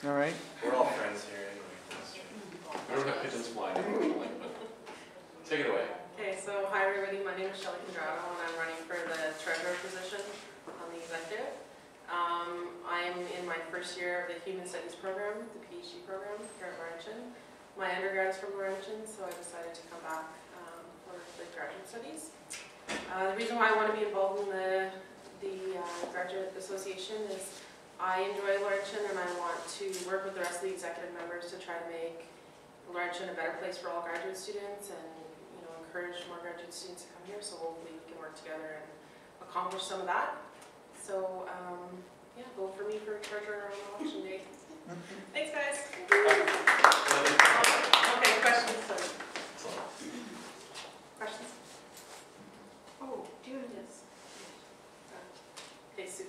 All right. We're all friends here anyway. We don't have pigeons flying, unfortunately, but take it away. Okay, so hi everybody, my name is Shelly Condrado and I'm running for the treasurer position on the executive. I'm in my first year of the Human Studies program, the PhD program here at Laurentian. My undergrad is from Laurentian, so I decided to come back for the graduate studies. The reason why I want to be involved in the graduate association is I enjoy Laurentian and I want to work with the rest of the executive members to try to make Laurentian a better place for all graduate students and encourage more graduate students to come here, so hopefully we can work together and accomplish some of that. So yeah, vote for me for treasurer on election day. Thanks guys. Okay, questions? Sorry. Questions? Oh, do you, Yes. Okay, Sue.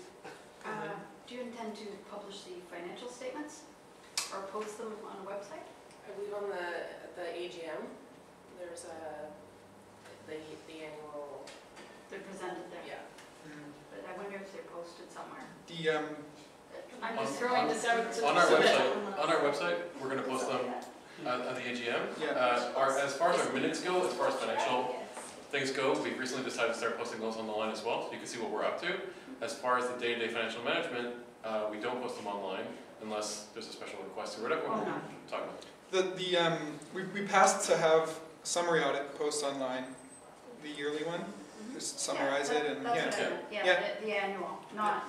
do you intend to publish the financial statements or post them on a website? I believe on the AGM, there's the annual, They're presented there. yeah. But I wonder if they're posted somewhere. I'm On- just throwing this out to On our so that- website, we're going to post them at the AGM. Yeah. As far as our minutes go, as far as financial things go, we've recently decided to start posting those on the line as well, so you can see what we're up to. As far as the day-to-day financial management, we don't post them online unless there's a special request or whatever. We'll talk about it. We passed to have summary audit post online, the yearly one. Just summarize it and that's yeah. what I meant. Yeah, the annual, not.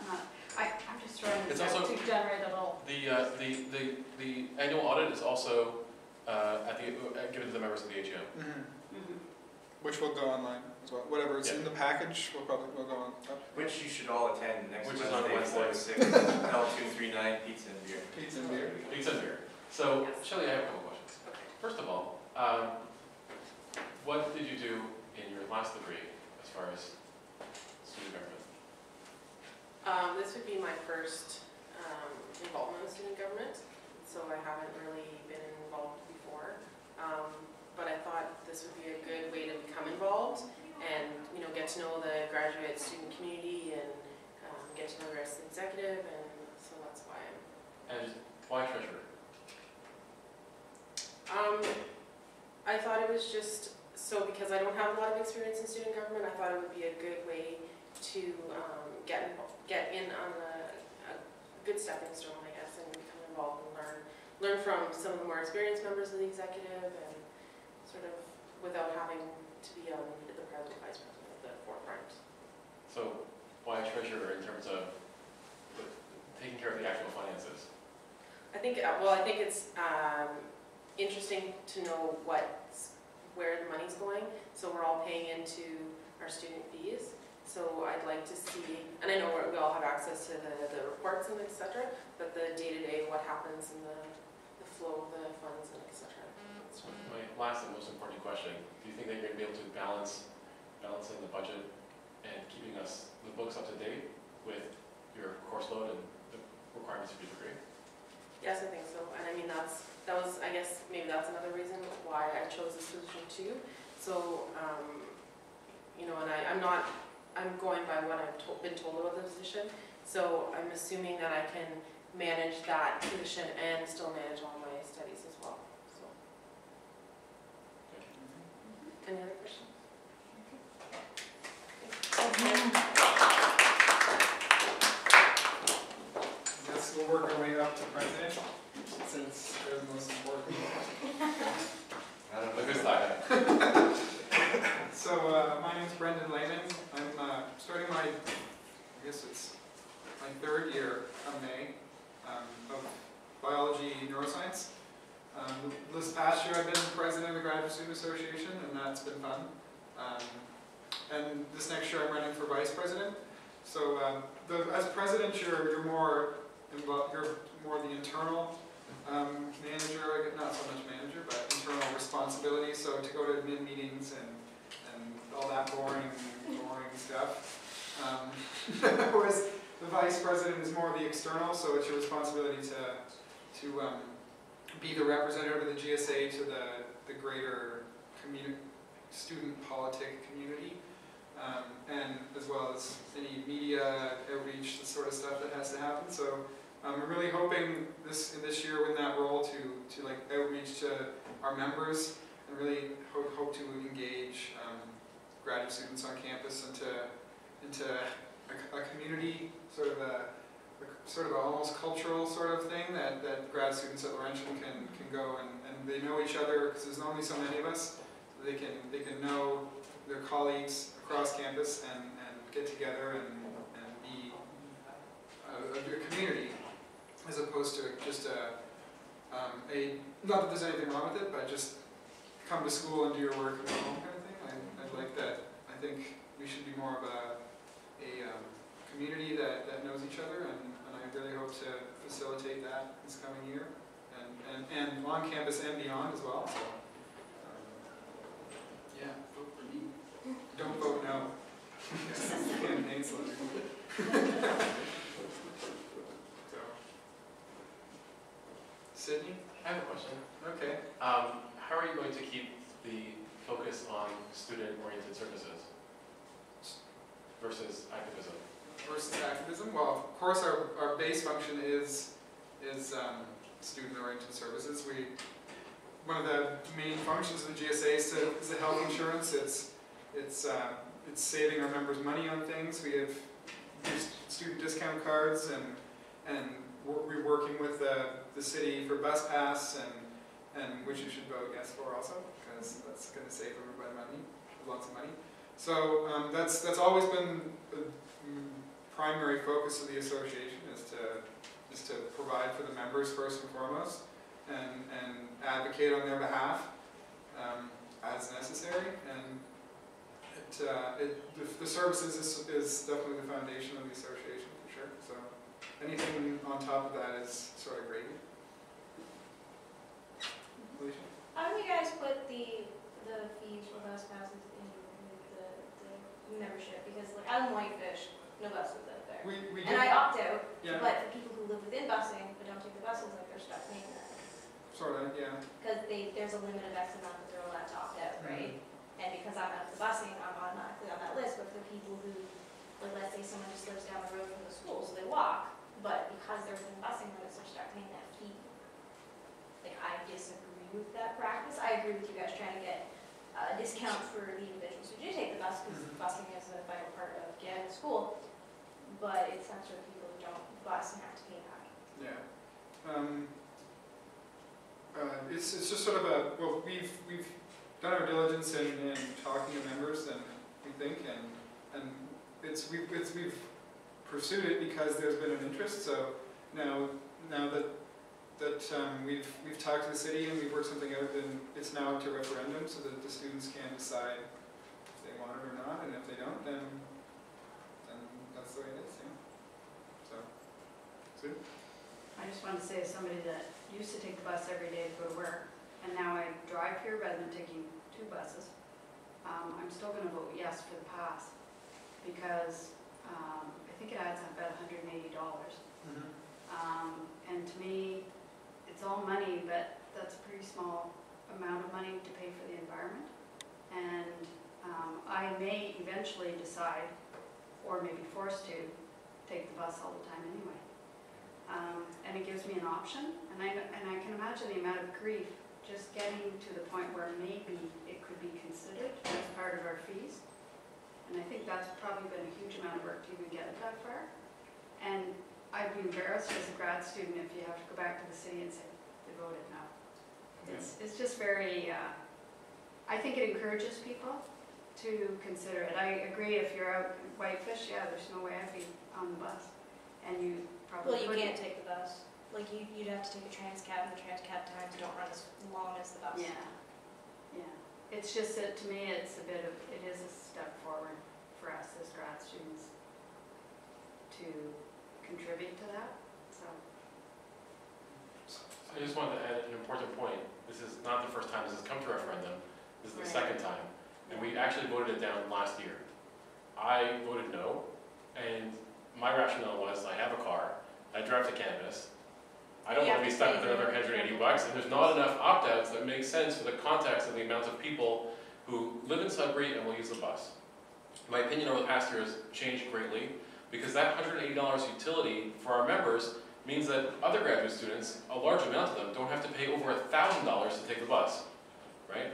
I'm just throwing this out to generate a little. The annual audit is also given to the members of the AGM. Which will go online as well. Whatever it's in the package will go on. Which you should all attend next Which is on Wednesday, 4 to 6, L239, pizza and beer. Pizza and beer. Pizza and beer. So, Yes. Shelley, I have a couple questions. Okay. First of all, what did you do in your last degree as far as student government? This would be my first involvement in student government, so I haven't really been involved before. But I thought this would be a good way to become involved and get to know the graduate student community and get to know the rest of the executive, and so that's why And why treasurer? I thought it was just because I don't have a lot of experience in student government, I thought it would be a good way to get in on a good stepping stone, I guess, and become involved and learn from some of the more experienced members of the executive, and sort of without having to be the president, vice president at the forefront. So, why treasurer in terms of taking care of the actual finances? I think it's interesting to know where the money's going. So we're all paying into our student fees. So I'd like to see, and I know we all have access to the reports and etc., but the day-to-day, what happens in the flow of the funds and etc. So my last and most important question, do you think that you're going to be able to balancing the budget and keeping the books up to date with your course load and the requirements of your degree? Yes, I think so. And I mean, I guess maybe that's another reason why I chose this position too. So, and I'm going by what I've been told about the position. So I'm assuming that I can manage that position and still manage all my studies as well. So, any other questions? I guess we'll work our way up to president since they're the most important. Look who's that. So my name's Brendan Lehman. I'm starting I guess it's my third year of May of biology neuroscience. This past year I've been president of the Graduate Student Association, and that's been fun. And this next year I'm running for vice president. So as president, you're more involved. You're more the internal manager, not so much manager, but internal responsibility. So to go to admin meetings and all that boring stuff. Whereas the vice president is more the external, so it's your responsibility to be the representative of the GSA to the greater student politic community, and as well as any media outreach, the sort of stuff that has to happen. So I'm really hoping this year in that role to like outreach to our members and really hope to engage graduate students on campus into a community, sort of a almost cultural sort of thing that grad students at Laurentian can go and they know each other because there's only so many of us. So they can know their colleagues across campus and get together and be a community, as opposed to just not that there's anything wrong with it, but just come to school and do your work at home kind of thing. I like that. I think we should be more of a community that knows each other, and I really hope to facilitate that this coming year, and on campus and beyond as well. So, yeah, vote for me. Don't vote no. Campaign slogan. So, Sydney? I have a question. Okay. How are you going to keep the focus on student-oriented services versus activism? Versus activism? Well, of course, our base function is student-oriented services. One of the main functions of the GSA is the health insurance. It's saving our members money on things. We have student discount cards, and we're working with the city for bus pass, and which you should vote yes for also, because that's going to save everybody money, lots of money. So that's always been the primary focus of the association, is to provide for the members first and foremost, and advocate on their behalf as necessary. And the services is definitely the foundation of the association for sure. So anything on top of that is sort of gravy. Alicia? How do you guys put the fees for bus passes in with the membership? Because like I'm Whitefish, no buses out there. We And I opt out, yeah, but for people who live within busing but don't take the buses, like they're stuck paying that. sort of, yeah. Because there's a limit of X amount that they're allowed to opt out, right? And because I'm out of the busing, I'm automatically on that list. But for people who, like let's say someone just lives down the road from the school, so they walk, but because they're within busing limits, they're stuck paying that fee. Like I disagree with that practice. I agree with you guys trying to get a discount for the individuals who do take the bus, because busing is a vital part of getting to school. But it's not for people who don't bus and have to pay that. Yeah. It's just sort of well, we've done our diligence in talking to members, and we think, and we've pursued it because there's been an interest. So now that we've talked to the city and we've worked something out, then it's now up to referendum, so that the students can decide if they want it or not, and if they don't, then that's the way it is. Yeah. So, Sue? I just want to say, as somebody that used to take the bus every day to go to work, and now I drive here rather than taking 2 buses, I'm still going to vote yes for the pass, because I think it adds up about $180. And to me, it's all money, but that's a pretty small amount of money to pay for the environment. And I may eventually decide, or maybe forced to, take the bus all the time anyway. And it gives me an option, and I can imagine the amount of grief just getting to the point where maybe it could be considered as part of our fees. And I think that's probably been a huge amount of work to even get it that far. And I'd be embarrassed as a grad student if you have to go back to the city and say, they voted no. It's just very, I think it encourages people to consider it. I agree, if you're out in Whitefish, yeah, there's no way I'd be on the bus. And you probably Well, you wouldn't. can't take the bus. Like you'd have to take a Transcab, and the Transcab times don't run as long as the bus. Yeah, yeah. It's just that to me, it is a step forward for us as grad students to contribute to that, so. I just wanted to add an important point. This is not the first time this has come to referendum. This is the Right. second time. And we actually voted it down last year. I voted no, and my rationale was I have a car, I drive to campus, I don't You want to have be to stuck pay with another for it. $180, and there's not enough opt-outs that make sense for the context of the amount of people who live in Sudbury and will use the bus. My opinion over the past year has changed greatly, because that $180 utility for our members means that other graduate students, a large amount of them, don't have to pay over $1,000 to take the bus, right?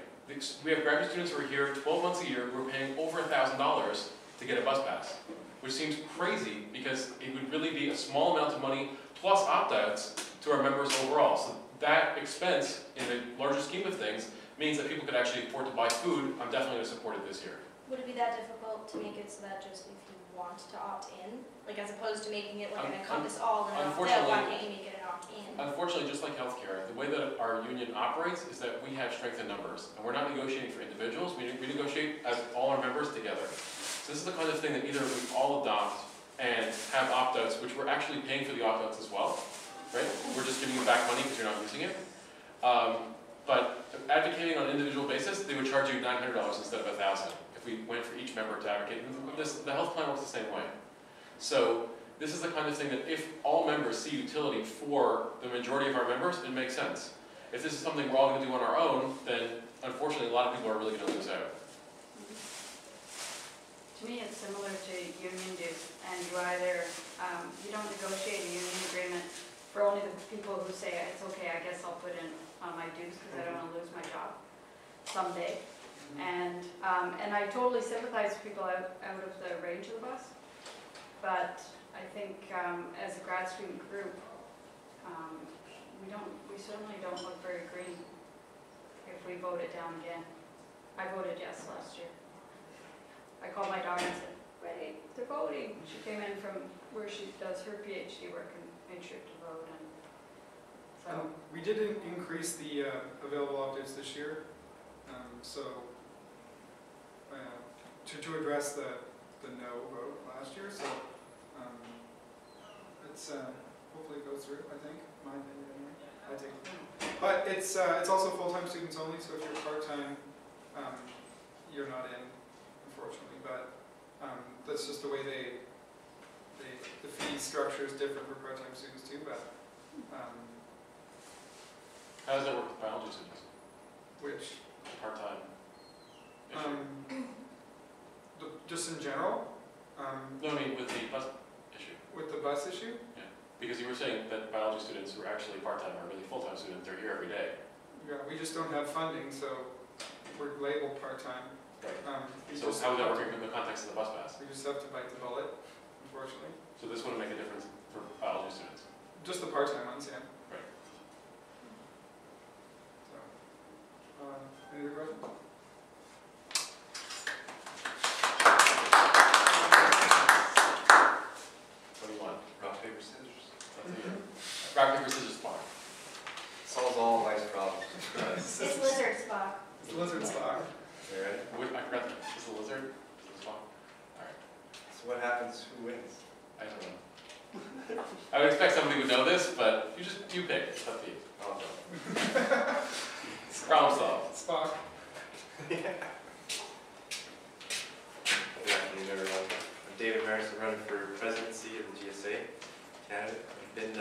We have graduate students who are here 12 months a year who are paying over $1,000 to get a bus pass, which seems crazy because it would really be a small amount of money plus opt-outs to our members overall. So that expense, in the larger scheme of things, means that people could actually afford to buy food. I'm definitely going to support it this year. Would it be that difficult to make it so that just if you want to opt in, like as opposed to making it like an encompass all and an opt out, why can't you make it an opt in? Unfortunately, just like healthcare, the way that our union operates is that we have strength in numbers, and we're not negotiating for individuals, we negotiate as all our members together. So this is the kind of thing that either we all adopt and have opt-outs, which we're actually paying for the opt-outs as well, right? We're just giving you back money because you're not using it. But advocating on an individual basis, they would charge you $900 instead of $1,000 if we went for each member to advocate. The health plan works the same way. So this is the kind of thing that if all members see utility for the majority of our members, it makes sense. If this is something we're all going to do on our own, then unfortunately a lot of people are really going to lose out. To me, it's similar to union dues, and you don't negotiate a union agreement for only the people who say, it's okay, I guess I'll put in on my dues because I don't want to lose my job someday. And I totally sympathize with people out of the range of the bus, but I think as a grad student group, we certainly don't look very green if we vote it down again. I voted yes last year. I called my daughter and said, "Ready, they're voting." She came in from where she does her PhD work and made sure to vote. And so we did increase the available opt-outs this year, to address the no vote last year. So it's hopefully it goes through. I think, my opinion anyway. I take it. But it's also full-time students only. So if you're part-time, you're not in, unfortunately. But that's just the way the fee structure is different for part-time students too. But How does that work with biology students? which Part-time? just in general, No, I mean with the bus issue. with the bus issue. Because you were saying that biology students who are actually part-time are really full-time students, they're here every day. Yeah, we just don't have funding, so we're labeled part-time. So how would that work in the context of the bus pass? We just have to bite the bullet, unfortunately. So this wouldn't make a difference for biology students? Just the part-time ones, yeah. Right. So, any other questions? What do you want? Rock, paper, scissors. Rock, paper, scissors, spot. Solves all life's problems. It's lizard Spock. It's lizard stock. You ready? I forgot that. Is the lizard? Is the spot? Alright. So what happens? Who wins? I don't know. I would expect somebody would know this, but you pick. It's up to you. Oh, no. Problem solved. Spock. Good afternoon, everyone. I'm David Harrison, running for presidency of the GSA candidate. I've been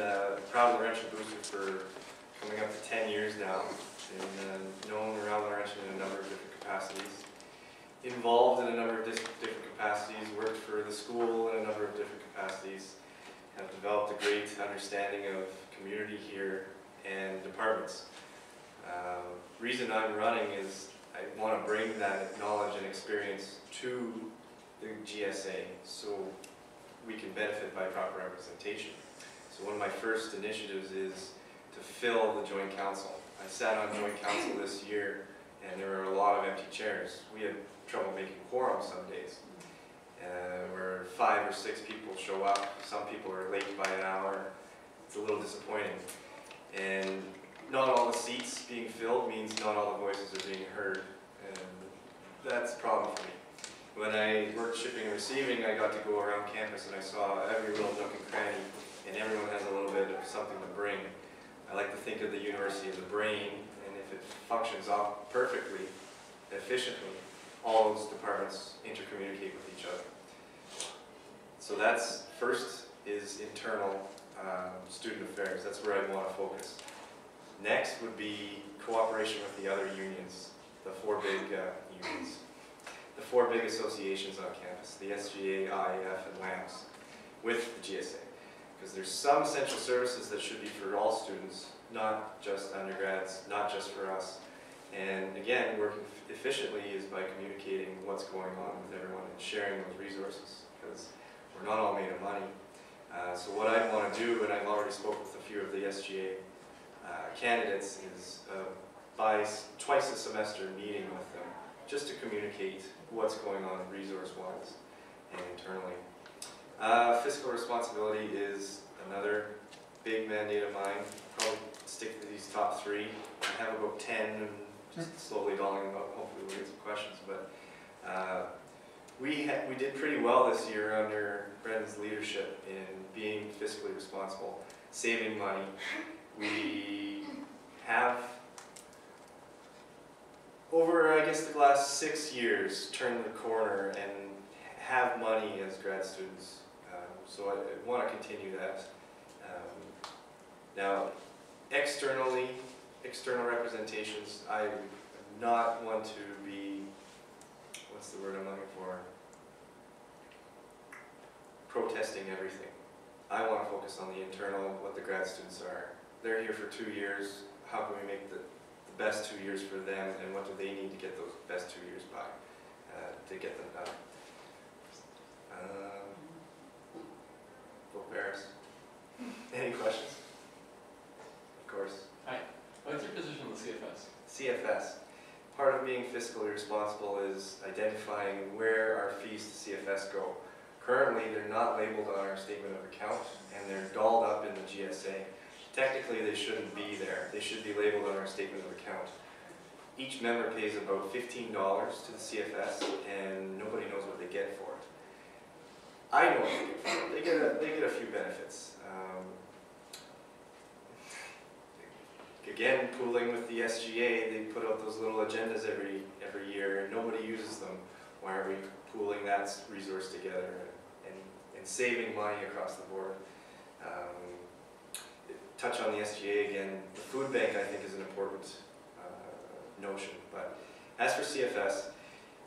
proud Laurentian booster for coming up to 10 years now, and known around Laurentian in a number of different capacities. Involved in a number of different capacities, worked for the school in a number of different capacities, have developed a great understanding of community here and departments. Reason I'm running is I want to bring that knowledge and experience to the GSA so we can benefit by proper representation. So one of my first initiatives is to fill the joint council. I sat on joint council this year and there were a lot of empty chairs. We had trouble making quorum some days. Where 5 or 6 people show up, some people are late by an hour. It's a little disappointing. And not all the seats being filled means not all the voices are being heard. And that's a problem for me. When I worked shipping and receiving, I got to go around campus and I saw every little nook and cranny, and everyone has a little bit of something to bring. I like to think of the university as a brain, and if it functions off perfectly, efficiently, all those departments intercommunicate with each other. So that's, first is internal student affairs. That's where I want to focus. Next would be cooperation with the other unions, the 4 big unions. The 4 big associations on campus, the SGA, IAF, and LAMS, with the GSA. Because there's some essential services that should be for all students, not just undergrads, not just for us. And again, working efficiently is by communicating what's going on with everyone and sharing those resources, because we're not all made of money. So what I want to do, and I've already spoken with a few of the SGA candidates, is twice a semester meeting with them, just to communicate what's going on resource-wise and internally. Fiscal responsibility is another big mandate of mine. Probably stick to these top 3. I have about 10 and just slowly dolling them up. Hopefully we'll get some questions. But we did pretty well this year under Brendan's leadership in being fiscally responsible, saving money. We have, over I guess the last 6 years, turned the corner and have money as grad students. So I want to continue that. Now, external representations, I am not want to be, what's the word I'm looking for? Protesting everything. I want to focus on the internal, what the grad students are. They're here for 2 years. How can we make the best 2 years for them, and what do they need to get those best 2 years by to get them done? Vote Paris. Any questions? Of course. Hi. What's your position on the CFS? CFS. Part of being fiscally responsible is identifying where our fees to CFS go. Currently, they're not labeled on our statement of account, and they're dolled up in the GSA. Technically, they shouldn't be there. They should be labeled on our statement of account. Each member pays about $15 to the CFS, and nobody knows what they get for it. I know what they get for it. They get a few benefits. Again, pooling with the SGA, they put out those little agendas every year, and nobody uses them. Why are we pooling that resource together and saving money across the board? Touch on the SGA again. The food bank, I think, is an important notion. But as for CFS,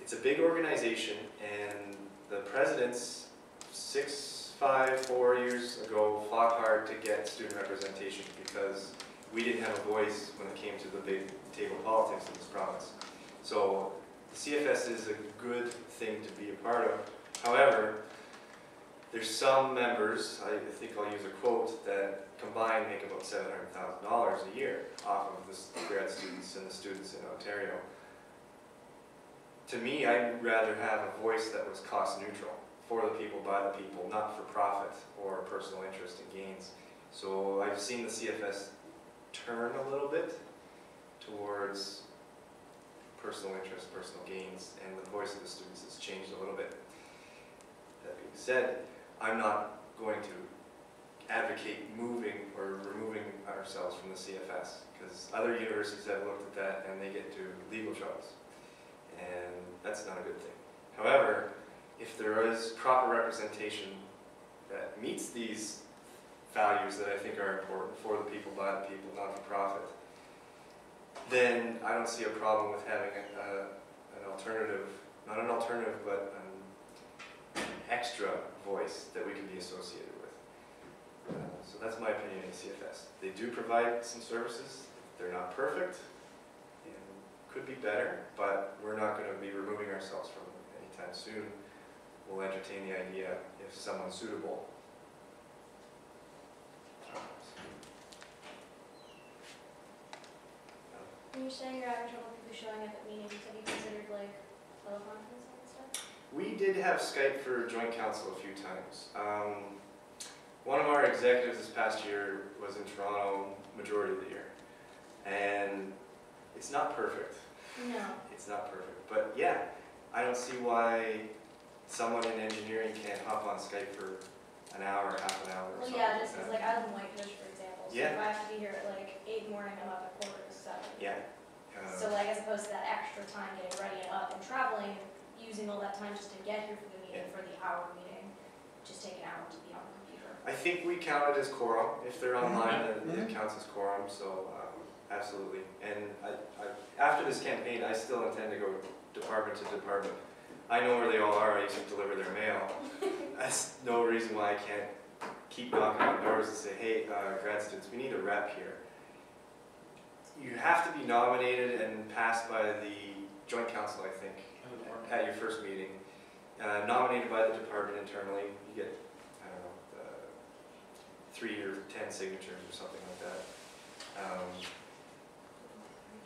it's a big organization, and the presidents 4 years ago fought hard to get student representation because we didn't have a voice when it came to the big table politics in this province. So the CFS is a good thing to be a part of. However, there's some members, I think I'll use a quote, that combined make about $700,000 a year off of the grad students and the students in Ontario. To me, I'd rather have a voice that was cost neutral, for the people, by the people, not for profit or personal interest and gains. So I've seen the CFS turn a little bit towards personal interest, personal gains, and the voice of the students has changed a little bit. That being said, I'm not going to advocate moving or removing ourselves from the CFS, because other universities have looked at that and they get to legal troubles, and that's not a good thing. However, if there is proper representation that meets these values that I think are important for the people, by the people, not for profit, then I don't see a problem with having an alternative, not an alternative, but an extra voice that we can be associated with. So that's my opinion on CFS. They do provide some services. They're not perfect and could be better, but we're not going to be removing ourselves from them anytime soon. We'll entertain the idea if someone's suitable. When you're saying you're having trouble with people showing up at meetings, have you considered like teleconferencing and stuff? We did have Skype for joint council a few times. One of our executives this past year was in Toronto majority of the year. And it's not perfect. No. It's not perfect. But yeah, I don't see why someone in engineering can't hop on Skype for an hour, half an hour, or Well, something. yeah, just because like I live in Whitefish, for example. So Yeah. if I have to be here at like 8 in the morning, I'm up at 7:15. Yeah. So like as opposed to that extra time getting ready and up and traveling, using all that time just to get here for the meeting, for the hour meeting, just take an hour to be on the computer. I think we count it as quorum. If they're online, Mhm. it counts as quorum, so absolutely. And after this campaign, I still intend to go department to department. I know where they all are. I used to deliver their mail. That's no reason why I can't keep knocking on doors and say, hey, grad students, we need a rep here. You have to be nominated and passed by the joint council, I think, at your first meeting. Nominated by the department internally. You get, I don't know, 3 or 10 signatures or something like that.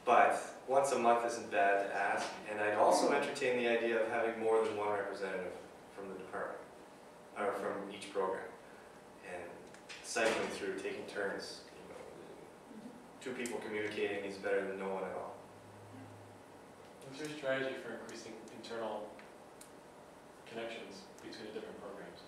But once a month isn't bad to ask, and I'd also entertain the idea of having more than one representative from the department, or from each program, and cycling through, taking turns. You know, 2 people communicating is better than no one at all. What's your strategy for increasing internal connections between the different programs?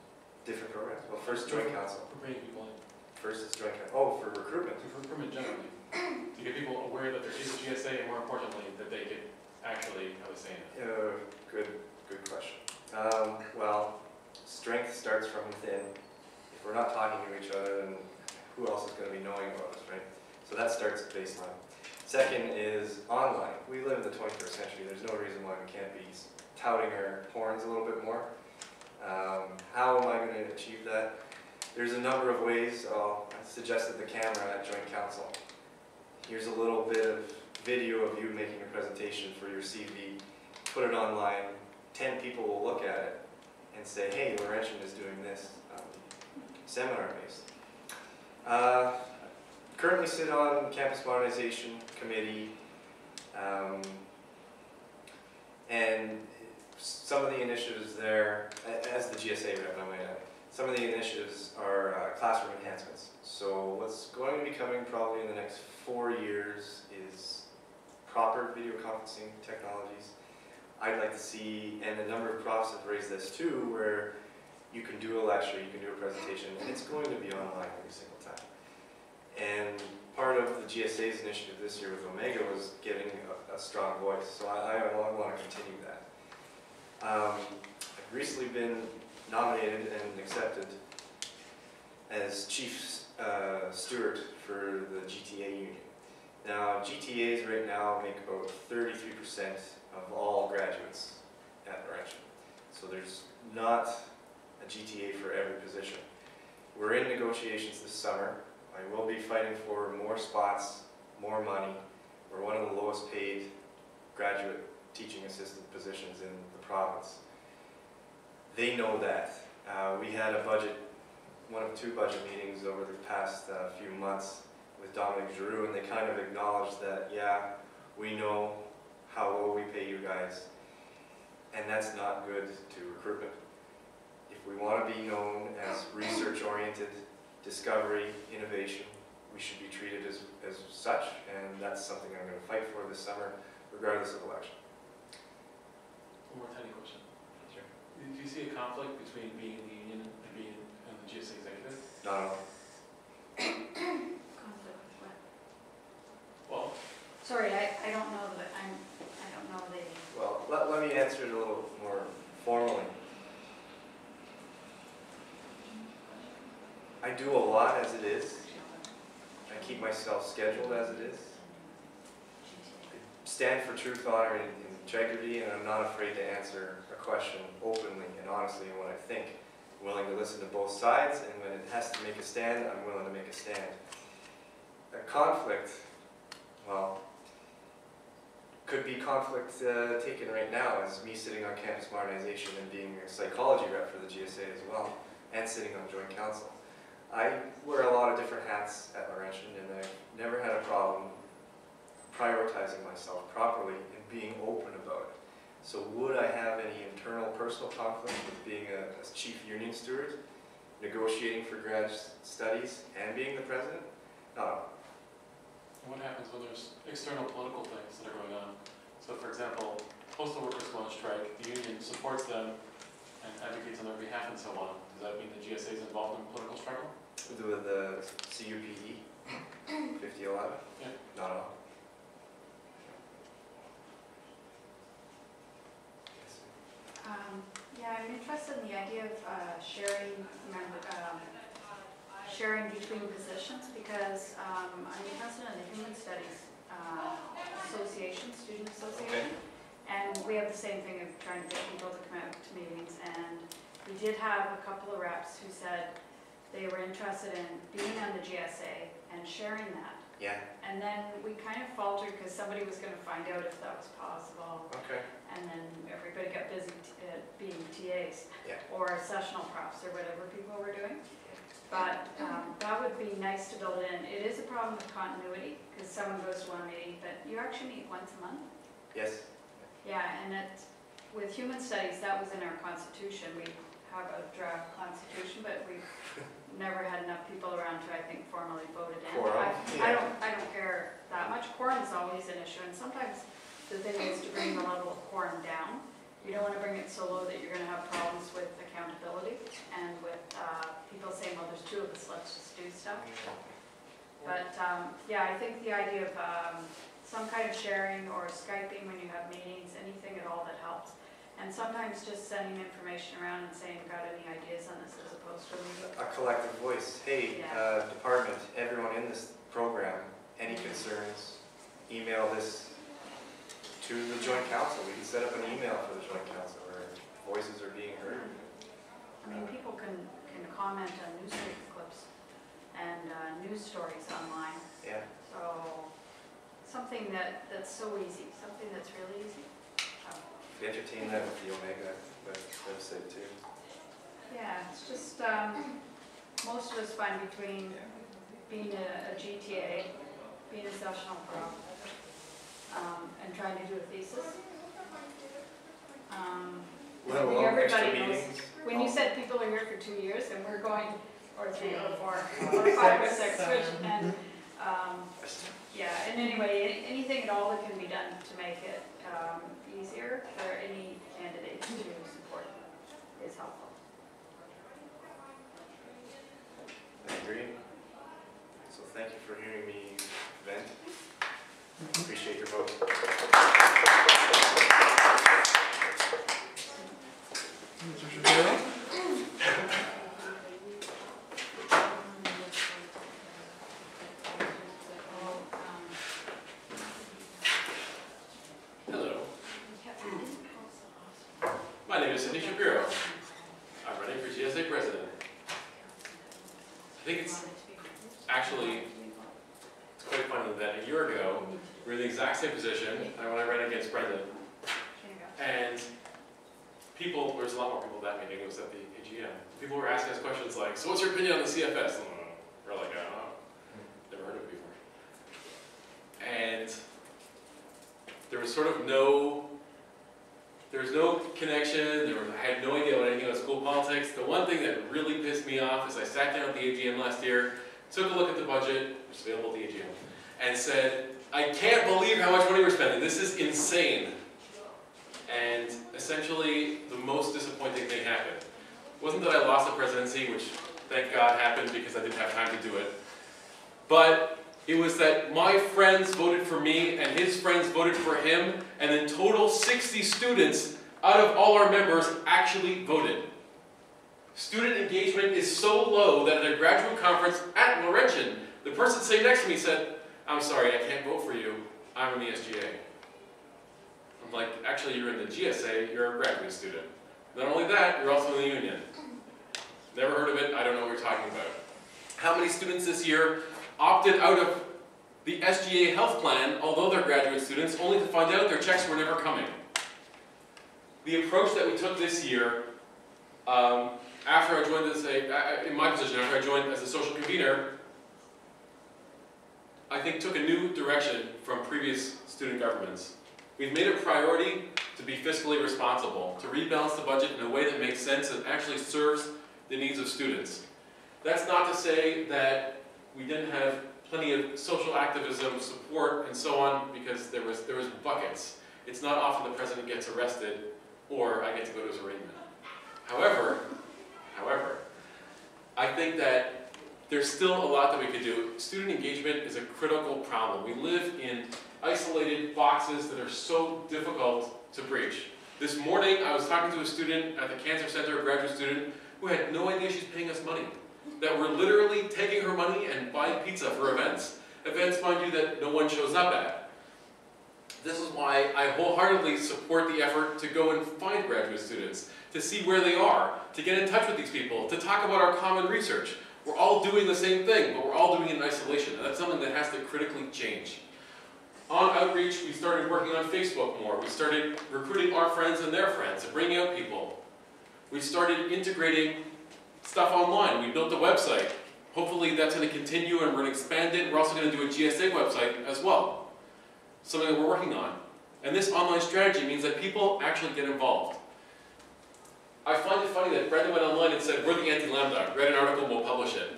Different programs? Well, first joint council. For bringing people in. First is joint council. Oh, for recruitment. For recruitment generally. To get people aware that there is a GSA, and more importantly, that they could actually have a say in it. Good question. Well, strength starts from within. If we're not talking to each other, then who else is going to be knowing about us, right? So that starts at baseline. Second is online. We live in the 21st century. There's no reason why we can't be touting our horns a little bit more. How am I going to achieve that? There's a number of ways. I suggested the camera at joint council. Here's a little bit of video of you making a presentation for your CV. Put it online. 10 people will look at it and say, hey, Laurentian is doing this, seminar-based. Currently sit on campus modernization committee, and some of the initiatives there, as the GSA rep, I might add, some of the initiatives are classroom enhancements. So what's going to be coming probably in the next 4 years is proper video conferencing technologies. I'd like to see, and a number of profs have raised this too, where you can do a lecture, you can do a presentation, and it's going to be online every single time. And part of the GSA's initiative this year with Omega was getting a strong voice, so I want to continue that. I've recently been nominated and accepted as Chief Steward for the GTA union. Now, GTAs right now make about 33% of all graduates at Laurentian. So there's not a GTA for every position. We're in negotiations this summer. I will be fighting for more spots, more money. We're one of the lowest paid graduate teaching assistant positions in the province. They know that. We had a budget, one of 2 budget meetings over the past few months with Dominic Giroux, and they kind of acknowledged that, yeah, we know how low we pay you guys, and that's not good to recruitment. If we want to be known as research-oriented, discovery, innovation, we should be treated as such, and that's something I'm going to fight for this summer, regardless of election. One more tiny question. Sure. Do you see a conflict between being in the union and being in the GSA executive? Not at all. Conflict with what? Well, Sorry, I don't know that I don't know the. Well, let me answer it a little more formally. I do a lot as it is. I keep myself scheduled as it is. I stand for truth, honor, and integrity, and I'm not afraid to answer a question openly and honestly when I think. I'm willing to listen to both sides, and when it has to make a stand, I'm willing to make a stand. A conflict, well, could be conflict taken right now as me sitting on campus modernization and being a psychology rep for the GSA as well, and sitting on joint council. I wear a lot of different hats at Laurentian, and I've never had a problem prioritizing myself properly and being open about it. So would I have any internal personal conflict with being a chief union steward, negotiating for grad studies, and being the president? Not at all. and what happens when there's external political things that are going on? So for example, postal workers go on strike, the union supports them and advocates on their behalf and so on. Does that mean the GSA is involved in political struggle? With the CUPE 5011? Yeah. Not at all. Yeah, I'm interested in the idea of sharing between positions because I'm interested in the Human Studies Association, Student Association, and we have the same thing of trying to get people to come out to meetings. And we did have a couple of reps who said they were interested in being on the GSA and sharing that. Yeah, And then we kind of faltered because somebody was going to find out if that was possible. okay. And then everybody got busy being TAs Yeah. or sessional profs or whatever people were doing. But that would be nice to build in. It is a problem with continuity because someone goes to one meeting, but you actually meet once a month. Yes. Yeah, and with human studies, that was in our constitution. We have a draft constitution, but we've never had enough people around to, I think, formally vote it in. Quorum, I don't care that much. Quorum is always an issue, and sometimes the thing is to bring the level of quorum down. You don't want to bring it so low that you're going to have problems with accountability and with people saying, well, there's two of us, let's just do stuff. But yeah, I think the idea of some kind of sharing or Skyping when you have meetings, anything at all that helps. And sometimes just sending information around and saying, got any ideas on this, as opposed to A collective voice. Hey, Yeah. department, everyone in this program, any concerns, email this to the joint council. We can set up an email for the joint council where voices are being heard. I mean, people can comment on newspaper clips and news stories online. Yeah. So something that's so easy, something that's really easy. We entertain that with the Omega website too. Yeah, it's just, most of us find between being a GTA, being a sessional prof, and trying to do a thesis. Let alone extra Everybody knows, meetings. when you said people are here for 2 years, and we're going, or 3 or 4, or 5 or 6, and, yeah, and anyway, anything at all that can be done to make it easier for any candidate to support is helpful. I agree. So thank you for hearing me vent. Appreciate your vote. Mr. Shapiro? Hello. My name is Cindy Shapiro. I'm running for GSA president. I think it's actually, it's quite funny that a year ago, we were in the exact same position when I ran against Brendan. And people, there was a lot more people at that meeting, it was at the AGM. People were asking us questions like, so what's your opinion on the CFS? And we're like, I don't know. Never heard of it before. And there was sort of no connection, I had no idea what anything about school politics. The one thing that really pissed me off is I sat down at the AGM last year, took a look at the budget, which is available at the AGM, and said, I can't believe how much money we're spending, this is insane. And essentially, the most disappointing thing happened. It wasn't that I lost the presidency, which thank God happened because I didn't have time to do it, but it was that my friends voted for me and his friends voted for him, and in total 60 students out of all our members actually voted. Student engagement is so low that at a graduate conference at Laurentian, the person sitting next to me said, I'm sorry, I can't vote for you, I'm in the SGA. I'm like, actually you're in the GSA, you're a graduate student. Not only that, you're also in the union. Never heard of it, I don't know what you're talking about. How many students this year opted out of the SGA health plan, although they're graduate students, only to find out their checks were never coming? The approach that we took this year, after I joined in my position, after I joined as a social convener, I think took a new direction from previous student governments. We've made it a priority to be fiscally responsible, to rebalance the budget in a way that makes sense and actually serves the needs of students. That's not to say that we didn't have plenty of social activism, support, and so on, because there was buckets. It's not often the president gets arrested or I get to go to his arraignment. However, I think that there's still a lot that we could do. Student engagement is a critical problem. We live in isolated boxes that are so difficult to breach. This morning, I was talking to a student at the Cancer Center, a graduate student, who had no idea she's paying us money. That we're literally taking her money and buying pizza for events. Events, mind you, that no one shows up at. This is why I wholeheartedly support the effort to go and find graduate students, to see where they are, to get in touch with these people, to talk about our common research. We're all doing the same thing, but we're all doing it in isolation, and that's something that has to critically change. On outreach, we started working on Facebook more. We started recruiting our friends and their friends and bringing out people. We started integrating stuff online. We built a website. Hopefully that's going to continue and we're going to expand it. We're also going to do a GSA website as well. Something that we're working on. And this online strategy means that people actually get involved. I find it funny that Brenda went online and said, we're the anti-Lambda. Read an article and we'll publish it.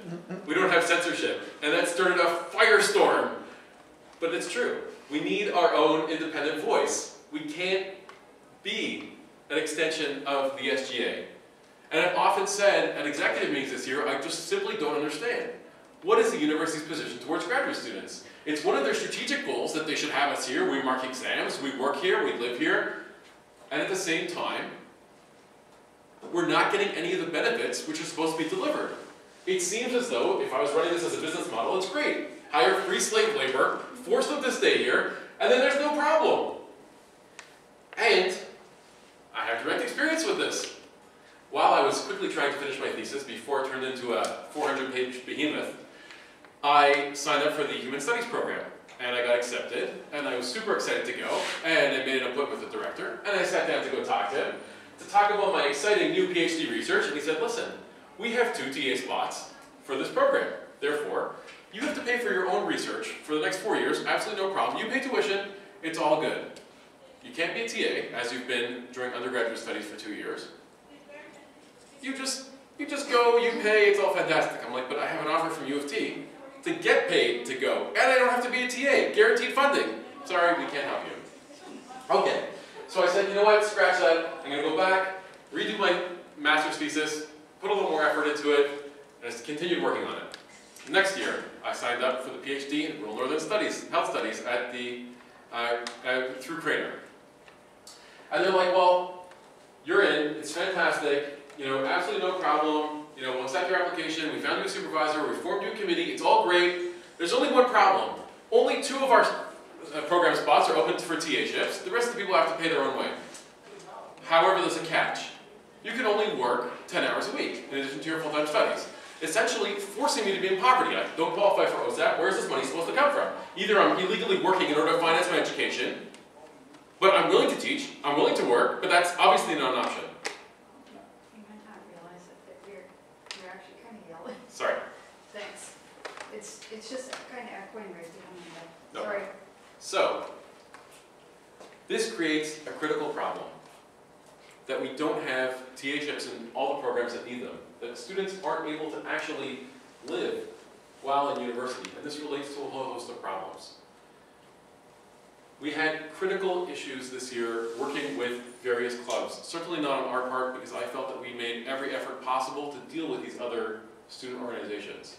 We don't have censorship. And that started a firestorm. But it's true. We need our own independent voice. We can't be an extension of the SGA. And I've often said at executive meetings this year, I just simply don't understand. What is the university's position towards graduate students? It's one of their strategic goals that they should have us here. We mark exams, we work here, we live here. And at the same time, we're not getting any of the benefits which are supposed to be delivered. It seems as though, if I was running this as a business model, it's great. Hire free slave labor, force them to stay here, and then there's no problem. And I have direct experience with this. While I was quickly trying to finish my thesis before it turned into a 400-page behemoth, I signed up for the Human Studies program, and I got accepted, and I was super excited to go, and I made an appointment with the director, and I sat down to go talk to him, to talk about my exciting new PhD research, and he said, listen, we have 2 TA spots for this program. Therefore, you have to pay for your own research for the next 4 years, absolutely no problem. You pay tuition, it's all good. You can't be a TA, as you've been during undergraduate studies for 2 years. You just go, you pay, it's all fantastic. I'm like, but I have an offer from U of T to get paid to go, and I don't have to be a TA, guaranteed funding. Sorry, we can't help you. Okay, so I said, you know what, scratch that. I'm gonna go back, redo my master's thesis, put a little more effort into it, and I continued working on it. Next year, I signed up for the PhD in Rural Northern Studies, Health Studies at the, through Craner. And they're like, well, you're in, it's fantastic, you know, absolutely no problem, you know, we'll accept your application, we found you a supervisor, we formed you a committee, it's all great. There's only one problem. Only 2 of our program spots are open for TA shifts, the rest of the people have to pay their own way. However, there's a catch. You can only work 10 hours a week, in addition to your full-time studies. Essentially forcing me to be in poverty. I don't qualify for OSAP, where's this money supposed to come from? Either I'm illegally working in order to finance my education, but I'm willing to teach, I'm willing to work, but that's obviously not an option. You might not realize it, but you're actually kind of yelling. Sorry. Thanks. It's just kind of echoing right behind my head. No. Sorry. So, this creates a critical problem. That we don't have TA chips in all the programs that need them. That students aren't able to actually live while in university. And this relates to a whole host of problems. We had critical issues this year working with various clubs. Certainly not on our part, because I felt that we made every effort possible to deal with these other student organizations.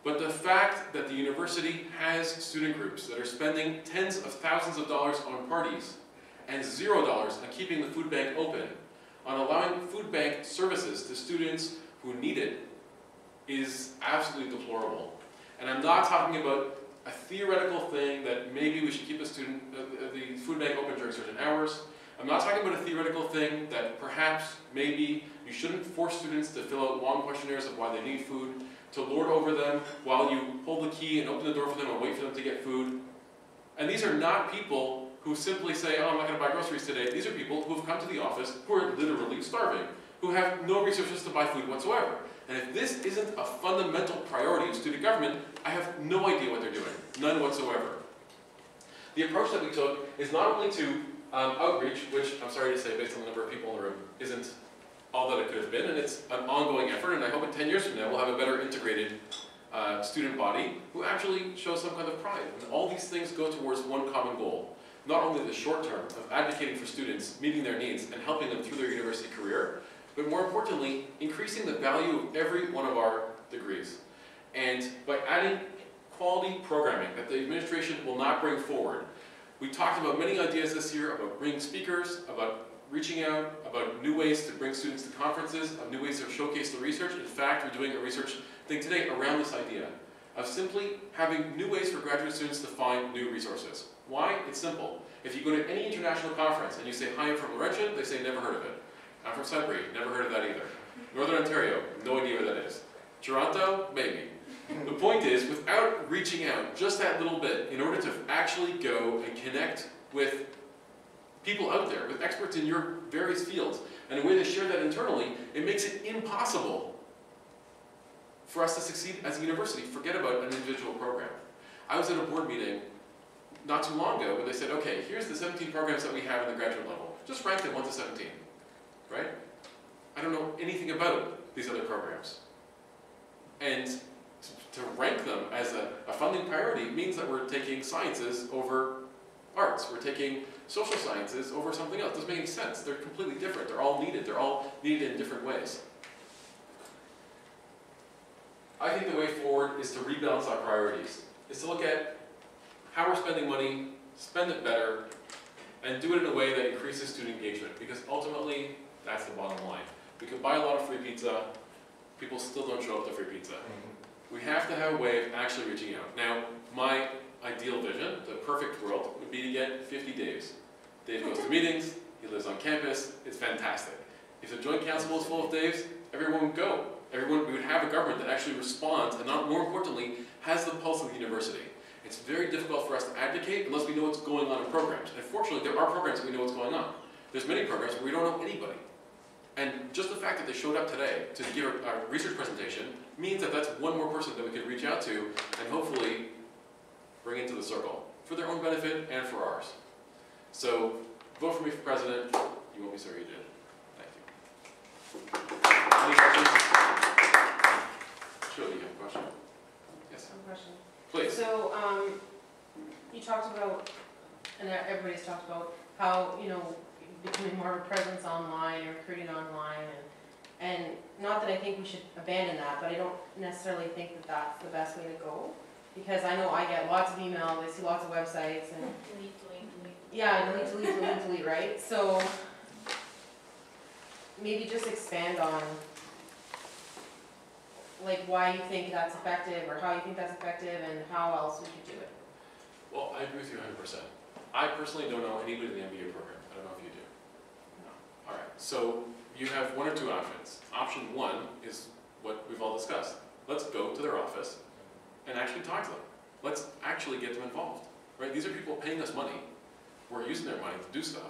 But the fact that the university has student groups that are spending tens of thousands of dollars on parties and $0 on keeping the food bank open, on allowing food bank services to students who need it, is absolutely deplorable. And I'm not talking about a theoretical thing that maybe we should keep the food bank open during certain hours. I'm not talking about a theoretical thing that perhaps, maybe, you shouldn't force students to fill out long questionnaires of why they need food, to lord over them while you hold the key and open the door for them and wait for them to get food. And these are not people who simply say, oh, I'm not going to buy groceries today. These are people who have come to the office who are literally starving, who have no resources to buy food whatsoever. And if this isn't a fundamental priority of student government, I have no idea what they're doing, none whatsoever. The approach that we took is not only to outreach, which I'm sorry to say, based on the number of people in the room, isn't all that it could have been, and it's an ongoing effort, and I hope in 10 years from now we'll have a better integrated student body who actually shows some kind of pride. And all these things go towards one common goal. Not only the short term of advocating for students, meeting their needs, and helping them through their university career, but more importantly, increasing the value of every one of our degrees. And by adding quality programming that the administration will not bring forward. We talked about many ideas this year about bringing speakers, about reaching out, about new ways to bring students to conferences, of new ways to showcase the research. In fact, we're doing a research thing today around this idea of simply having new ways for graduate students to find new resources. Why? It's simple. If you go to any international conference and you say, hi, I'm from Laurentian, they say, never heard of it. I'm from Sudbury, never heard of that either. Northern Ontario, no idea what that is. Toronto? Maybe. The point is, without reaching out just that little bit, in order to actually go and connect with people out there, with experts in your various fields, and a way to share that internally, it makes it impossible for us to succeed as a university. Forget about an individual program. I was at a board meeting not too long ago where they said, okay, here's the 17 programs that we have in the graduate level. Just rank them 1 to 17, right? I don't know anything about these other programs. And to rank them as a funding priority means that we're taking sciences over arts. We're taking social sciences over something else. It doesn't make any sense. They're completely different. They're all needed. They're all needed in different ways. I think the way forward is to rebalance our priorities. Is to look at how we're spending money, spend it better, and do it in a way that increases student engagement. Because ultimately, that's the bottom line. We can buy a lot of free pizza, people still don't show up to free pizza. We have to have a way of actually reaching out. Now, my ideal vision, the perfect world, would be to get 50 Daves. Dave goes to meetings, he lives on campus, it's fantastic. If the joint council was full of Daves, everyone would go. We would have a government that actually responds, and not more importantly, has the pulse of the university. It's very difficult for us to advocate unless we know what's going on in programs. And fortunately, there are programs that we know what's going on. There's many programs where we don't know anybody. And just the fact that they showed up today to give a research presentation means that that's one more person that we could reach out to and hopefully bring into the circle for their own benefit and for ours. So vote for me for president. You won't be sorry you did. Thank you. Any questions? Shirley, you have a question? Yes. One question. Please. So, you talked about, and everybody's talked about how, you know, becoming more of a presence online or recruiting online, and not that I think we should abandon that, but I don't necessarily think that that's the best way to go, because I know I get lots of emails, I see lots of websites, and Delete. yeah, delete, right? So maybe just expand on like why you think that's effective, or how you think that's effective, and how else we could do it. Well, I agree with you 100%. I personally don't know anybody in the MBA program. I don't know if you do. No. All right, so you have one or two options. Option one is what we've all discussed. Let's go to their office and actually talk to them. Let's actually get them involved, right? These are people paying us money. We're using their money to do stuff,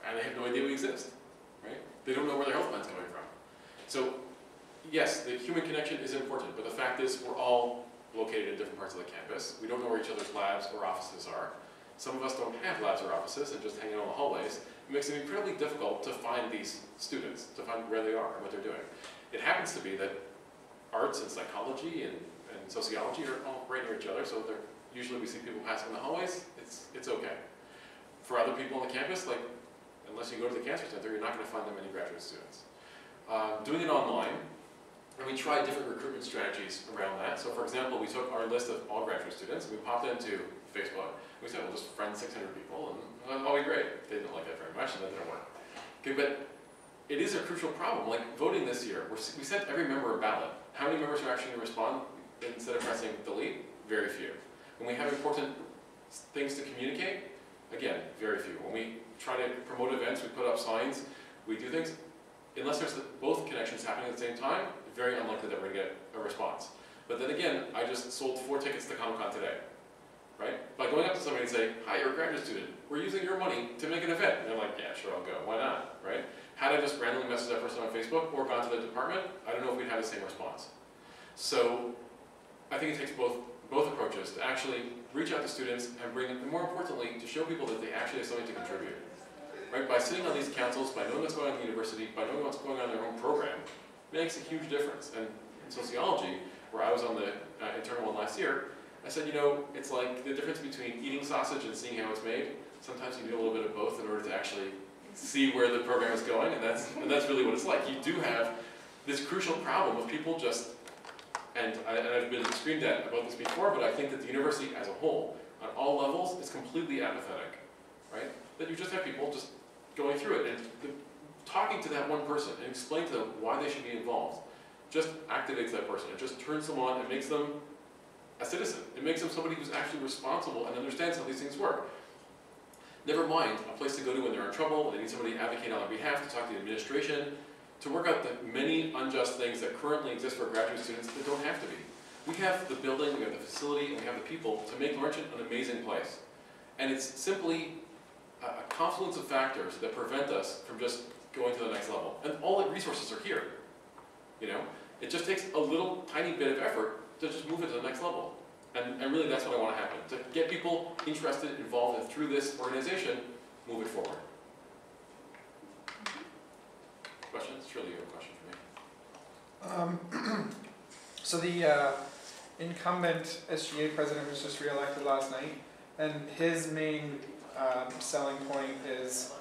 and they have no idea we exist, right? They don't know where their health plan's coming from. So, yes, the human connection is important, but the fact is we're all located in different parts of the campus. We don't know where each other's labs or offices are. Some of us don't have labs or offices and just hang out in the hallways. It makes it incredibly difficult to find these students, to find where they are and what they're doing. It happens to be that arts and psychology and sociology are all right near each other, so usually we see people passing in the hallways. It's okay. For other people on the campus, like, unless you go to the cancer center, you're not going to find that many graduate students. Doing it online, and we tried different recruitment strategies around that. So for example, we took our list of all graduate students and we popped it into Facebook. We said, we'll just friend 600 people, and that'll be great. They didn't like that very much, and that didn't work. Okay, but it is a crucial problem. Like voting this year, we sent every member a ballot. How many members are actually going to respond instead of pressing delete? Very few. When we have important things to communicate, again, very few. When we try to promote events, we put up signs, we do things. Unless there's both connections happening at the same time, very unlikely that we're going to get a response. But then again, I just sold 4 tickets to Comic-Con today, right? By going up to somebody and say, hi, you're a graduate student. We're using your money to make an event. And they're like, yeah, sure, I'll go. Why not, right? Had I just randomly messaged that person on Facebook or gone to the department, I don't know if we'd have the same response. So I think it takes both approaches to actually reach out to students and and more importantly, to show people that they actually have something to contribute. Right? By sitting on these councils, by knowing what's going on in the university, by knowing what's going on in their own program, makes a huge difference. And in sociology, where I was on the internal one last year, I said, you know, it's like the difference between eating sausage and seeing how it's made. Sometimes you need a little bit of both in order to actually see where the program is going, and that's really what it's like. You do have this crucial problem of people just, and I've been screamed at about this before, but I think that the university as a whole, on all levels, is completely apathetic, right? That you just have people just going through it, and talking to that one person and explaining to them why they should be involved just activates that person. It just turns them on and makes them a citizen. It makes them somebody who's actually responsible and understands how these things work. Never mind a place to go to when they're in trouble, when they need somebody to advocate on their behalf, to talk to the administration. to work out the many unjust things that currently exist for graduate students that don't have to be. We have the building, we have the facility, and we have the people to make Laurentian an amazing place. And it's simply a confluence of factors that prevent us from just going to the next level. And all the resources are here. You know, it just takes a little tiny bit of effort to just move it to the next level. And really that's what I want to happen, to get people interested, involved, and through this organization, move it forward. Questions? Surely you have a question for me. So the incumbent SGA president was just re-elected last night, and his main selling point is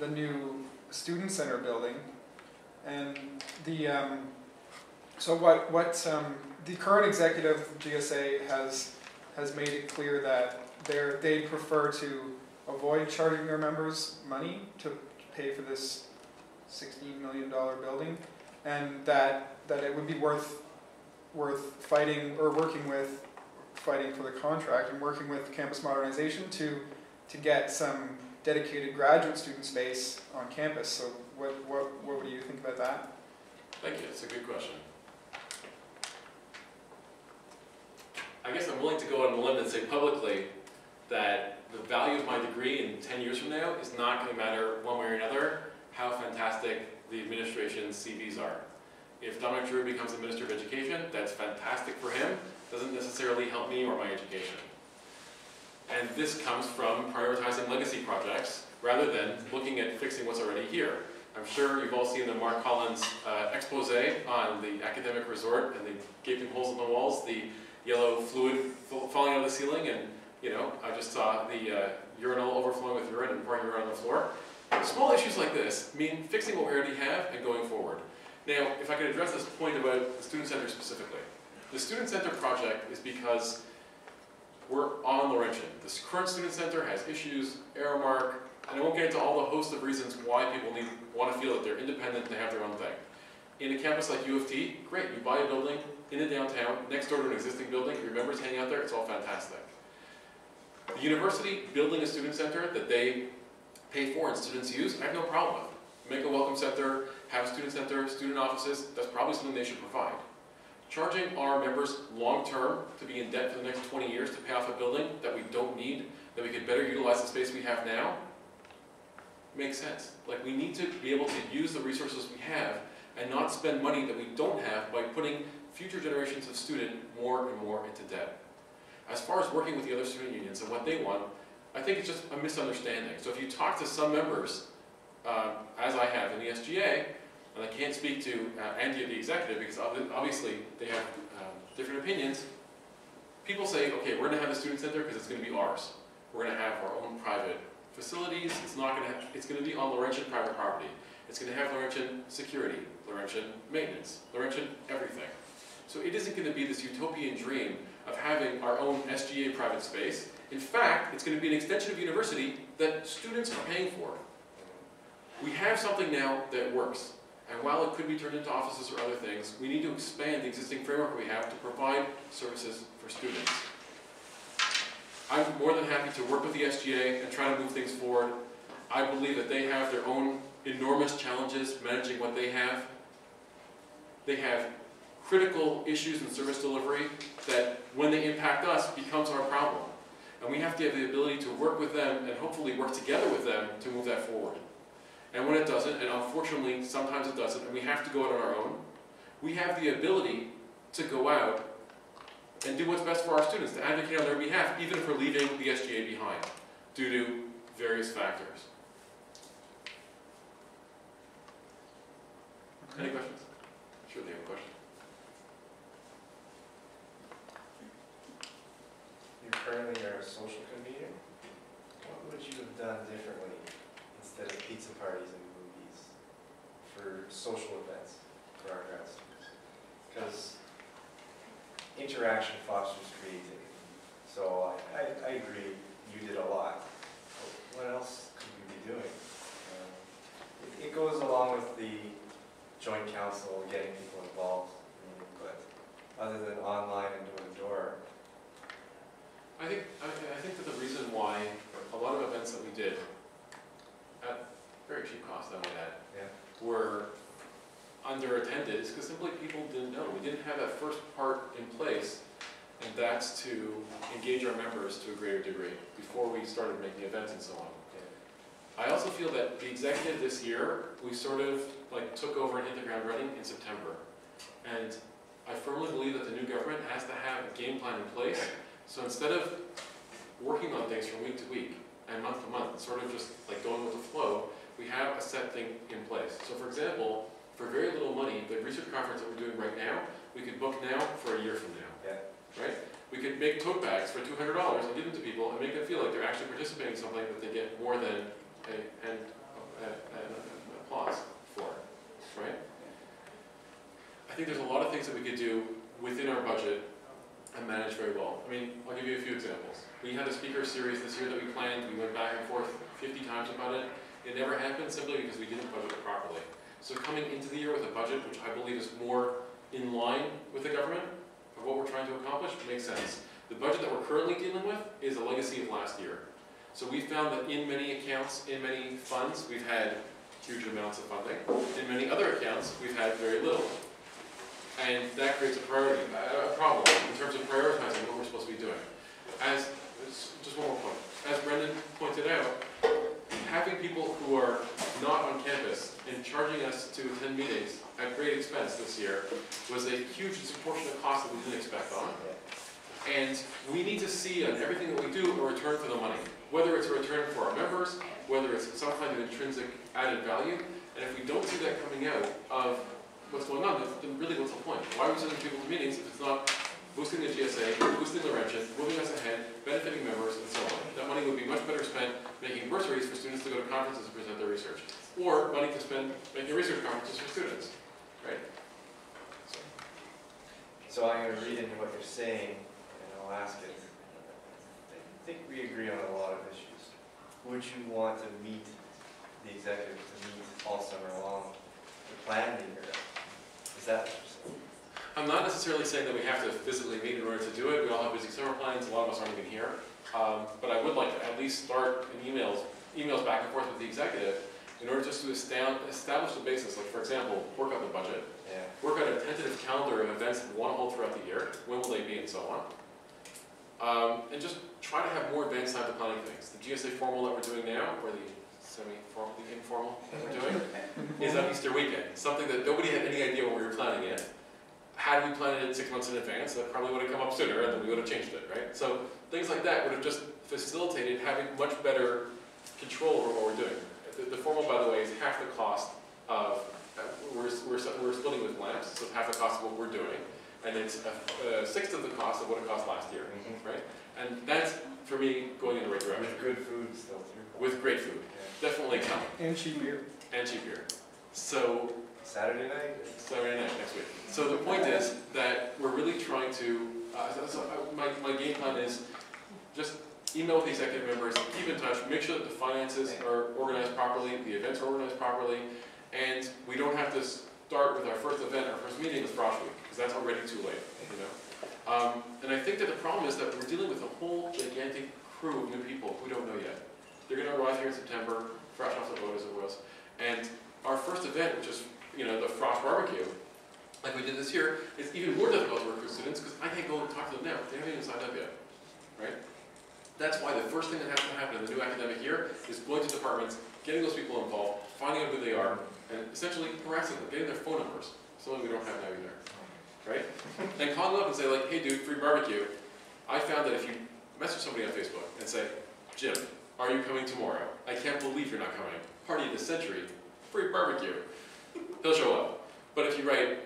the new student center building. And the the current executive of GSA has made it clear that they prefer to avoid charging their members money to pay for this $16 million building, and that it would be worth fighting or fighting for the contract and working with campus modernization to get some dedicated graduate student space on campus. So what do you think about that? Thank you, it's a good question. I guess I'm willing to go on a limb and say publicly that the value of my degree in 10 years from now is not going to matter one way or another how fantastic the administration's CVs are. If Dominic Drew becomes the Minister of Education, that's fantastic for him. Doesn't necessarily help me or my education. And this comes from prioritizing legacy projects rather than looking at fixing what's already here. I'm sure you've all seen the Mark Collins expose on the academic resort and the gaping holes in the walls, the yellow fluid falling out of the ceiling, and I just saw the urinal overflowing with urine and pouring urine on the floor. Small issues like this mean fixing what we already have and going forward. Now, if I could address this point about the Student Center specifically. The Student Center project is because we're on Laurentian. This current Student Center has issues, error mark, and I won't get into all the host of reasons why people want to feel that they're independent and they have their own thing. In a campus like U of T, great, you buy a building in the downtown, next door to an existing building, your members hang out there, it's all fantastic. The university building a student center that they pay for and students use, I have no problem with. Make a welcome center, have a student center, student offices, that's probably something they should provide. Charging our members long-term to be in debt for the next 20 years to pay off a building that we don't need, that we could better utilize the space we have now, makes sense. Like, we need to be able to use the resources we have and not spend money that we don't have by putting future generations of student more and more into debt. As far as working with the other student unions and what they want, I think it's just a misunderstanding. So if you talk to some members, as I have in the SGA, and I can't speak to Andy, the executive, because obviously they have different opinions, people say, okay, we're going to have the student center because it's going to be ours. We're going to have our own private facilities. It's going to be on Laurentian private property. It's going to have Laurentian security, Laurentian maintenance, Laurentian everything. So it isn't going to be this utopian dream of having our own SGA private space. In fact, it's going to be an extension of university that students are paying for. We have something now that works. And while it could be turned into offices or other things, we need to expand the existing framework we have to provide services for students. I'm more than happy to work with the SGA and try to move things forward. I believe that they have their own enormous challenges managing what they have. They have critical issues in service delivery that, when they impact us, becomes our problem. And we have to have the ability to work with them and hopefully work together with them to move that forward. And when it doesn't, and unfortunately sometimes it doesn't, and we have to go out on our own, we have the ability to go out and do what's best for our students, to advocate on their behalf, even if we're leaving the SGA behind, due to various factors. Any questions? Sure, they have a question. You currently are a social convener. What would you have done differently instead of pizza parties and movies for social events for our grad students? Because interaction fosters creativity. So I agree, you did a lot. But what else could we be doing? It goes along with the joint council, getting people involved, but other than online and door-to-door. I think that the reason why a lot of events that we did at very cheap cost, I might add, Yeah. were simply people didn't know. We didn't have that first part in place, and that's to engage our members to a greater degree before we started making events and so on. I also feel that the executive this year, we sort of like took over and hit the ground running in September. And I firmly believe that the new government has to have a game plan in place. So instead of working on things from week to week and month to month, sort of just like going with the flow, we have a set thing in place. So for example, for very little money, the research conference that we're doing right now, we could book now for a year from now. Yeah. Right? We could make tote bags for $200 and give them to people and make them feel like they're actually participating in something that they get more than an applause for, right? I think there's a lot of things that we could do within our budget and manage very well. I mean, I'll give you a few examples. We had a speaker series this year that we planned. We went back and forth 50 times about it. It never happened simply because we didn't budget it properly. So coming into the year with a budget, which I believe is more in line with the government of what we're trying to accomplish, makes sense. The budget that we're currently dealing with is a legacy of last year. So we found that in many accounts, in many funds, we've had huge amounts of funding. In many other accounts, we've had very little. And that creates a problem in terms of prioritizing what we're supposed to be doing. Just one more point. As Brendan pointed out, having people who are not on campus and charging us to attend meetings at great expense this year was a huge disproportionate cost that we didn't expect on. And we need to see on everything that we do a return for the money. Whether it's a return for our members, whether it's some kind of intrinsic added value. And if we don't see that coming out of what's going on, then really what's the point? Why are we sending people to meetings if it's not boosting the GSA, boosting Laurentian, moving us ahead, benefiting members, and so on? That money would be much better spent making bursaries for students to go to conferences and present their research. Or money to spend making research conferences for students, right? So I'm going to read into what you're saying, and I'll ask it. I think we agree on a lot of issues. Would you want to meet the executive to meet all summer long to plan the year? Is that what you're saying? I'm not necessarily saying that we have to physically meet in order to do it. We all have busy summer plans. A lot of us aren't even here. But I would like to at least start in emails back and forth with the executive in order just to establish the basis. Like, for example, work out the budget. Yeah. Work out a tentative calendar of events that we want to hold throughout the year. When will they be, and so on. And just try to have more advanced time to planning things. The GSA formal that we're doing now, or the semi-formal, the informal that we're doing, is on Easter weekend. Something that nobody had any idea what we were planning it. Had we planned it 6 months in advance, that probably would have come up sooner, and then we would have changed it, right? So things like that would have just facilitated having much better control over what we're doing. The formal, by the way, is half the cost of, we're splitting with lamps, so half the cost of what we're doing. And it's a sixth of the cost of what it cost last year, right? And that's, for me, going in the right direction. With good food still too. With great food. Yeah. Definitely come. And cheap beer. And cheap beer. So, Saturday night? Saturday night next week. So the point is that we're really trying to, my game plan is just email with the executive members, keep in touch, make sure that the finances are organized properly, the events are organized properly, and we don't have to start with our first event, our first meeting with Frosh Week, because that's already too late, you know. And I think that the problem is that we're dealing with a whole gigantic crew of new people who don't know yet. They're going to arrive here in September, fresh off the boat as it was, and our first event, which is, you know, the Frosh Barbecue, like we did this year, it's even more difficult to recruit students because I can't go and talk to them now. They haven't even signed up yet, right? That's why the first thing that has to happen in the new academic year is going to departments, getting those people involved, finding out who they are, and essentially harassing them, getting their phone numbers, something we don't have now either, right? And call them up and say like, hey dude, free barbecue. I found that if you message somebody on Facebook and say, Jim, are you coming tomorrow? I can't believe you're not coming. Party of the century, free barbecue. They'll show up. But if you write,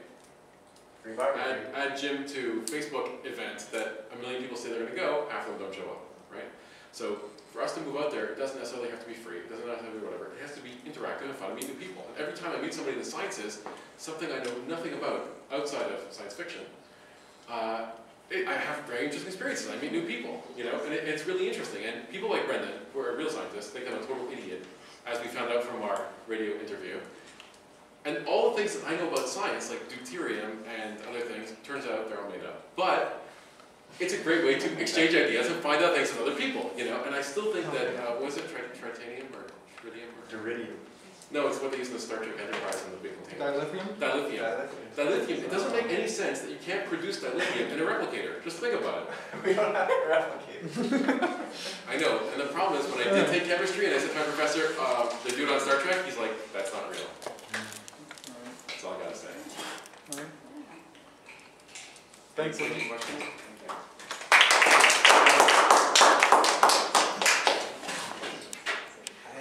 Free barbecue. add Jim to Facebook events that 1 million people say they're going to go, half of them don't show up, right? So for us to move out there, it doesn't necessarily have to be free. It doesn't have to be whatever. It has to be interactive and fun to meet new people. And every time I meet somebody in the sciences, something I know nothing about outside of science fiction, I have very interesting experiences. I meet new people, you know, and it's really interesting. And people like Brendan, who are real scientists, think I'm a total idiot, as we found out from our radio interview. And all the things that I know about science, like deuterium and other things, turns out they're all made up. But it's a great way to exchange ideas and find out things from other people, you know. And I still think that, was it tritanium or tritium? Or Deridium. No, it's what they use in the Star Trek Enterprise in the big container. Dilithium? Dilithium. Dilithium, it doesn't make any sense that you can't produce dilithium in a replicator. Just think about it. We don't have to replicate. I know, and the problem is when I did take chemistry and I said to my professor, they do it on Star Trek, he's like, that's not real. That's all I gotta say. Thanks. Any questions?